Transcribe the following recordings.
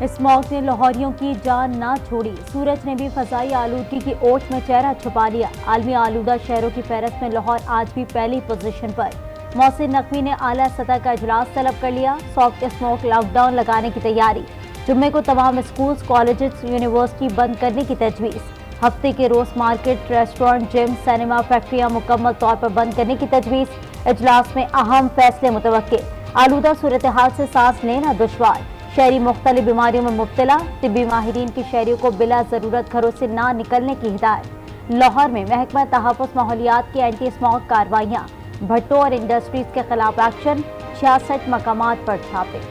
Smog ने लाहौरियों की जान ना छोड़ी। सूरज ने भी फजाई आलूदगी की ओट में चेहरा छुपा लिया। आलमी आलूदा शहरों की फहरस्त में लाहौर आज भी पहली पोजीशन पर। मोहसिन नकवी ने आला सतह का इजलास तलब कर लिया। सॉफ्ट स्मोक लॉकडाउन लगाने की तैयारी। जुम्मे को तमाम स्कूल्स, कॉलेजेस, यूनिवर्सिटी बंद करने की तजवीज़। हफ्ते के रोज मार्केट, रेस्टोरेंट, जिम, सिनेमा, फैक्ट्रियां मुकम्मल तौर पर बंद करने की तजवीज़। इजलास में अहम फैसले मुतवक्के। आलूदा सूरत हाल से सांस लेना दुश्वार। शहरी मुख्तलिफ बीमारियों में मुब्तला। तिब्बी माहिरीन की शहरियों को बिला ज़रूरत घरों से ना निकलने की हिदायत। लाहौर में महकमा तहफ़्फ़ुज़ माहौलियात की एंटी स्मॉग कार्रवाइयाँ। भट्टों और इंडस्ट्रीज के खिलाफ एक्शन। 66 मकामात पर छापे।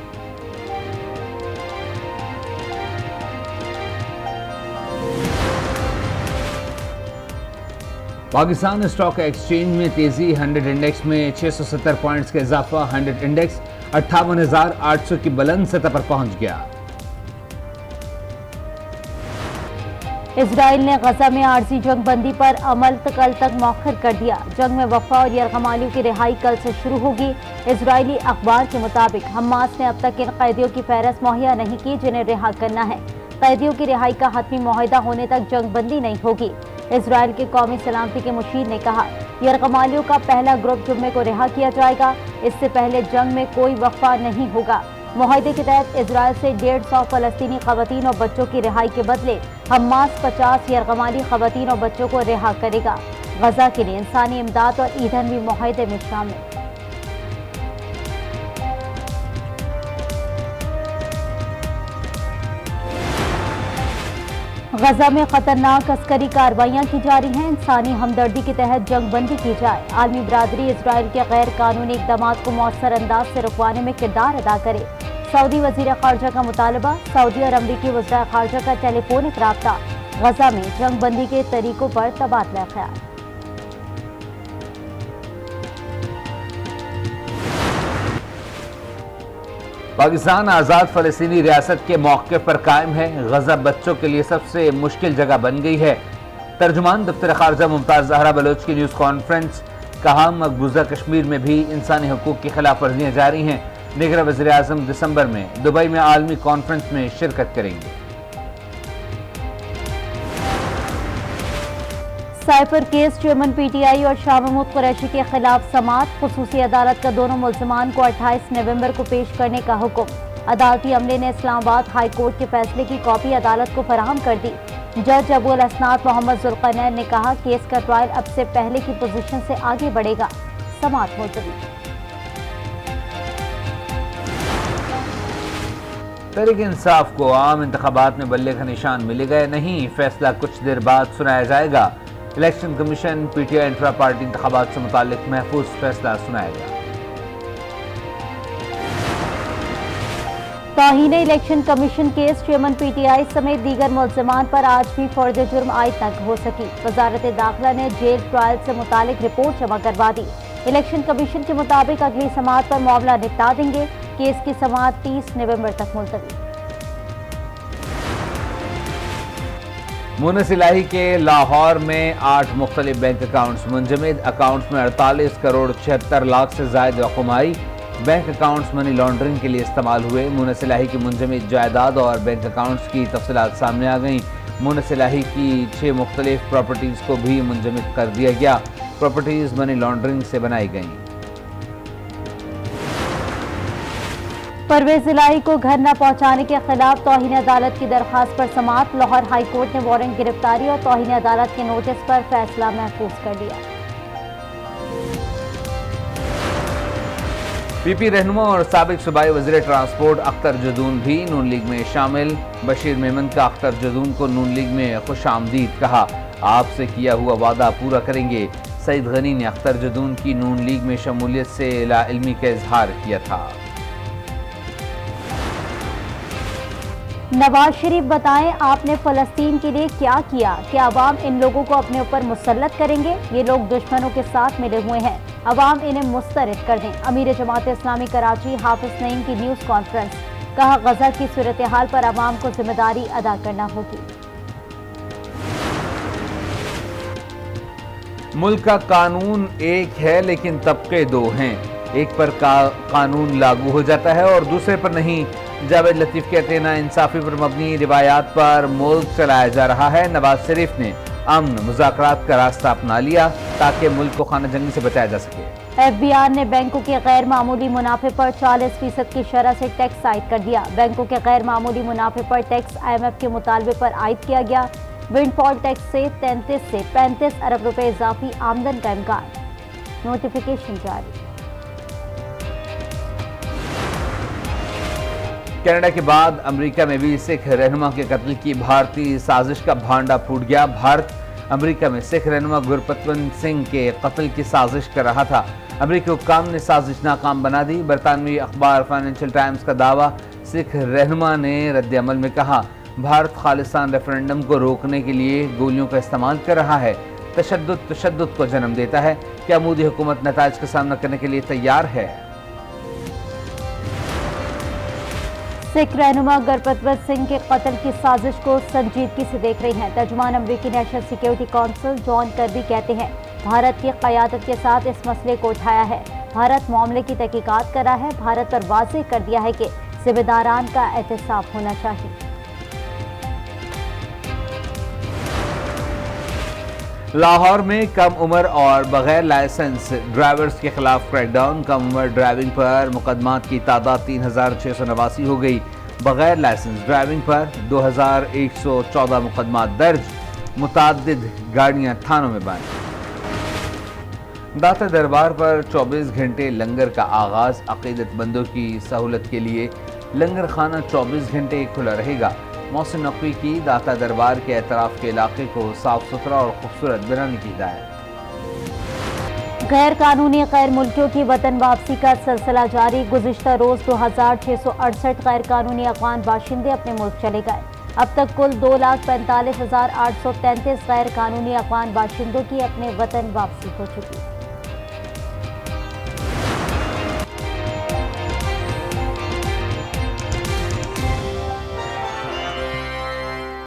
पाकिस्तान स्टॉक एक्सचेंज में तेजी। 100 इंडेक्स में 670 पॉइंट्स का इजाफा। 100 इंडेक्स 58,800 की बुलंद सतह पर पहुंच गया। इजराइल ने गजा में आर्जी जंग बंदी पर अमल कल तक मौखर कर दिया। जंग में वफा और यरगमालियों की रिहाई कल से शुरू होगी। इजरायली अखबार के मुताबिक हमास ने अब तक इन कैदियों की फहरस्त मुहैया नहीं की जिन्हें रिहा करना है। कैदियों की रिहाई का हतमी मुआहिदा होने तक जंग बंदी नहीं होगी। इजराइल के कौमी सलामती के मुशीर ने कहा, यरगमालियों का पहला ग्रुप जुम्मे को रिहा किया जाएगा। इससे पहले जंग में कोई वक्फा नहीं होगा। मुआहिदे के तहत इजराइल से 150 फलस्तीनी खवातीन और बच्चों की रिहाई के बदले हमास 50 यरगमाली खवातीन और बच्चों को रिहा करेगा। गजा के लिए इंसानी इमदाद और ईंधन भी मुआहिदे में शामिल। गजा में खतरनाक अस्करी कार्रवाइयां की जारी हैं। इंसानी हमदर्दी के तहत जंग बंदी की जाए। आलमी बरादरी इजराइल के गैर कानूनी इकदाम को मौसर अंदाज से रुकवाने में किरदार अदा करे। सऊदी वजीर खारजा का मुतालबा। सऊदी और अमरीकी वज़ीर खारजा का टेलीफोनिक राब्ता। गजा में जंग बंदी के तरीकों पर तबादला ख्याल। पाकिस्तान आज़ाद फ़लस्तीनी रियासत के मौके पर कायम है। गजा बच्चों के लिए सबसे मुश्किल जगह बन गई है। तर्जुमान दफ्तर खारजा मुमताज़ ज़हरा बलोच की न्यूज़ कॉन्फ्रेंस। कहा, मकबूजा कश्मीर में भी इंसानी हकूक़ की खिलाफ वर्जियाँ जारी हैं। निगरान वज़ीर आज़म दिसंबर में दुबई में आलमी कॉन्फ्रेंस में शिरकत करेंगे। साइफर केस चेयरमैन पीटीआई और शाह महमूद कुरैशी के खिलाफ समाअत। खुसूसी अदालत का दोनों मुल्ज़िमान को 28 नवंबर को पेश करने का हुक्म। अदालती अमले ने इस्लामाबाद हाई कोर्ट के फैसले की कॉपी अदालत को फराहम कर दी। जज अबुल असनाद मोहम्मद जुल्करनैन ने कहा, केस का ट्रायल अब से पहले की पोजीशन से आगे बढ़ेगा। समाअत मुलतवी। तहरीक इंसाफ को आम इंतखाबात में बल्ले का निशान मिलेगा या नहीं, फैसला कुछ देर बाद सुनाया जाएगा। Election commission PTI intra party इंतखाबात से मुताल्लिक महफूज फैसला सुनाएगा। तौहीन election commission case chairman PTI समेत दीगर मुल्ज़िमान पर आज भी फर्द जुर्म आयद तक हो सकी। वजारत दाखिला ने जेल ट्रायल से मुतालिक रिपोर्ट जमा करवा दी। इलेक्शन कमीशन के मुताबिक अगली समाअत पर मामला निपटा देंगे। केस की समाअत 30 नवंबर तक मुलतवी। मुनस इलाही के लाहौर में 8 मुख्तलिफ बैंक अकाउंट्स मुंजमद। अकाउंट्स में 48 करोड़ 76 लाख से ज़ायद रकम आई। बैंक अकाउंट्स मनी लॉन्ड्रिंग के लिए इस्तेमाल हुए। मुनस इलाही की मुंजमद जायदाद और बैंक अकाउंट्स की तफसीलात सामने आ गईं। मुनस इलाही की 6 मुख्तलिफ प्रॉपर्टीज़ को भी मुंजमद कर दिया गया। प्रॉपर्टीज़ मनी लॉन्ड्रिंग से बनाई गईं। परवेज इलाही को घर न पहुंचाने के खिलाफ तौहीन अदालत की दरख्वास्त पर समाअत। लाहौर हाई कोर्ट ने वारंट गिरफ्तारी और तौहीन अदालत के नोटिस पर फैसला महफूज कर लिया। पीपी रहनुमा और साबिक सूबाई वज़ीर ट्रांसपोर्ट अख्तर जदून भी नून लीग में शामिल। बशीर मेमन का अख्तर जदून को नून लीग में खुशामदीद कहा, आपसे किया हुआ वादा पूरा करेंगे। सईद गनी ने अख्तर जदून की नून लीग में शमूलियत से लाइल्मी का इजहार किया था। नवाज शरीफ बताएं, आपने फ़लस्तीन के लिए क्या किया? क्या अवाम इन लोगों को अपने ऊपर मुसल्लत करेंगे? ये लोग दुश्मनों के साथ मिले हुए हैं, अवाम इन्हें मुस्तरद कर दें। अमीर जमात इस्लामी कराची हाफिज नईम की न्यूज़ कॉन्फ्रेंस। कहा, गजा की सूरत हाल पर अवाम को जिम्मेदारी अदा करना होगी। मुल्क का कानून एक है लेकिन तबके दो हैं। एक पर कानून लागू हो जाता है और दूसरे पर नहीं। जावेद लतीफ कहते हैं, नाइंसाफी पर मबनी रिवायात पर मुल्क चलाया जा रहा है। नवाज शरीफ ने अमन मुज़ाकरात का रास्ता अपना लिया ताकि मुल्क को खाना जंगी से बचाया जा सके। FBI ने बैंकों के गैर मामूली मुनाफे पर 40% की शरह से टैक्स आयद कर दिया। बैंकों के गैर मामूली मुनाफे पर टैक्स IMF के मुतालबे पर आयद किया गया। विंडफॉल टैक्स से 33 से 35 अरब रुपए इजाफी आमदन का इम्कान। नोटिफिकेशन जारी। कनाडा के बाद अमेरिका में भी सिख रहनुमा के कत्ल की भारतीय साजिश का भांडा फूट गया। भारत अमेरिका में सिख रहनुमा गुरपतवंत सिंह के कत्ल की साजिश कर रहा था। अमेरिकी हुक्काम ने साजिश नाकाम बना दी। बरतानवी अखबार फाइनेंशियल टाइम्स का दावा, सिख रहनुमा ने रद्द-ए-अमल में कहा, भारत खालिस्तान रेफरेंडम को रोकने के लिए गोलियों का इस्तेमाल कर रहा है। तशद्दुद को जन्म देता है। क्या मोदी हुकूमत नताइज का सामना करने के लिए तैयार है? सिख रहनुमा गुरपतवंत सिंह के कत्ल की साजिश को संजीदगी से देख रही हैं। तर्जुमान अमेरिकी national security council John Kirby कहते हैं, भारत की क़यादत के साथ इस मसले को उठाया है। भारत मामले की तहकीकात कर रहा है। भारत पर वाज़ेह कर दिया है कि जिम्मेदारान का एहतसाब होना चाहिए। लाहौर में कम उम्र और बगैर लाइसेंस ड्राइवर्स के खिलाफ क्रैकडाउन। कम उम्र ड्राइविंग पर मुकदमात की तादाद 3689 हो गई। बगैर लाइसेंस ड्राइविंग पर 2114 मुकदमात दर्ज। मुताद्दिद गाड़ियां थानों में बंद। दाता दरबार पर 24 घंटे लंगर का आगाज। अकीदतमंदों की सहूलत के लिए लंगर खाना 24 घंटे खुला रहेगा। मोहसिन नकवी की दाता दरबार के एतराफ के इलाके को साफ सुथरा और खूबसूरत बनाने की हिदायत। गैर कानूनी गैर मुल्कियों की वतन वापसी का सिलसिला जारी। गुज़िश्ता रोज 2668 गैर कानूनी अफगान बाशिंदे अपने मुल्क चले गए। अब तक कुल 2,45,833 गैर कानूनी अफगान बाशिंदों की अपने वतन वापसी हो चुकी।